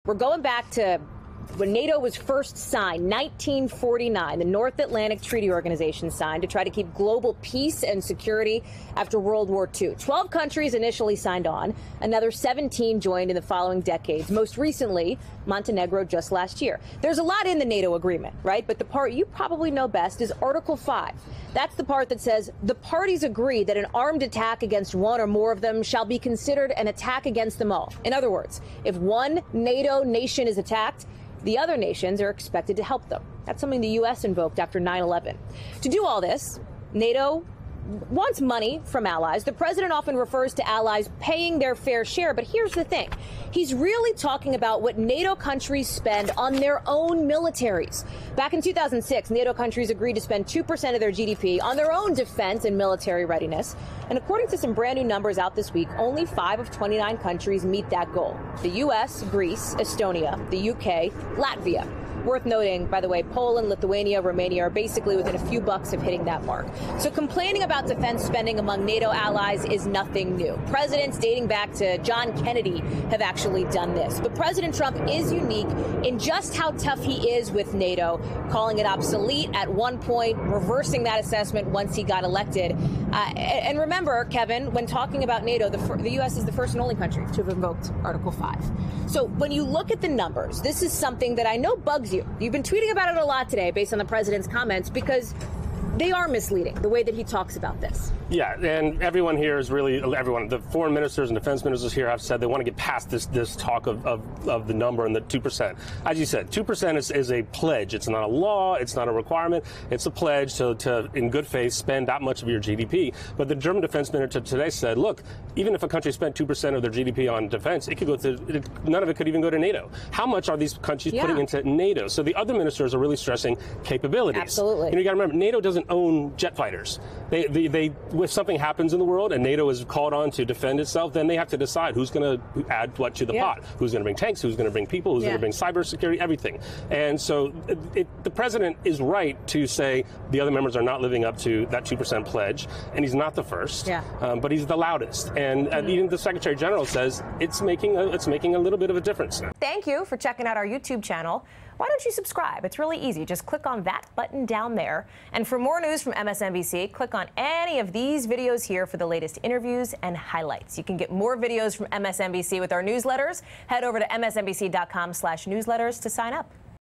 We're going back to when NATO was first signed, 1949, the North Atlantic Treaty Organization signed to try to keep global peace and security after World War II. 12 countries initially signed on. Another 17 joined in the following decades. Most recently, Montenegro just last year. There's a lot in the NATO agreement, right? But the part you probably know best is Article 5. That's the part that says the parties agree that an armed attack against one or more of them shall be considered an attack against them all. In other words, if one NATO nation is attacked, the other nations are expected to help them. That's something the U.S. invoked after 9/11. To do all this, NATO wants money from allies. The president often refers to allies paying their fair share, but here's the thing. He's really talking about what NATO countries spend on their own militaries. Back in 2006, NATO countries agreed to spend 2% of their GDP on their own defense and military readiness. And according to some brand new numbers out this week, only 5 of 29 countries meet that goal. The U.S., Greece, Estonia, the U.K., Latvia. Worth noting, by the way, Poland, Lithuania, Romania are basically within a few bucks of hitting that mark. So complaining about defense spending among NATO allies is nothing new. Presidents dating back to John Kennedy have actually done this. But President Trump is unique in just how tough he is with NATO, calling it obsolete at one point, reversing that assessment once he got elected. And remember, Kevin, when talking about NATO, the U.S. is the first and only country to have invoked Article 5. So when you look at the numbers, this is something that I know bugs you. You've been tweeting about it a lot today based on the president's comments because they are misleading, the way that he talks about this. Yeah, and everyone here is really, everyone, the foreign ministers and defense ministers here have said they want to get past this talk of the number and the 2%. As you said, 2% is a pledge. It's not a law. It's not a requirement. It's a pledge to, in good faith, spend that much of your GDP. But the German defense minister today said, look, even if a country spent 2% of their GDP on defense, it could go to, none of it could even go to NATO. How much are these countries putting into NATO? So the other ministers are really stressing capabilities. Absolutely. You got to remember, NATO doesn't own jet fighters. They if something happens in the world and NATO is called on to defend itself, then they have to decide who's going to add what to the pot. Who's going to bring tanks, who's going to bring people, who's going to bring cybersecurity, everything. And so the president is right to say the other members are not living up to that 2% pledge, and he's not the first, but he's the loudest. And even the Secretary General says it's making a little bit of a difference. Thank you for checking out our YouTube channel. Why don't you subscribe? It's really easy. Just click on that button down there. And for more news from MSNBC, click on any of these videos here for the latest interviews and highlights. You can get more videos from MSNBC with our newsletters. Head over to msnbc.com/newsletters to sign up.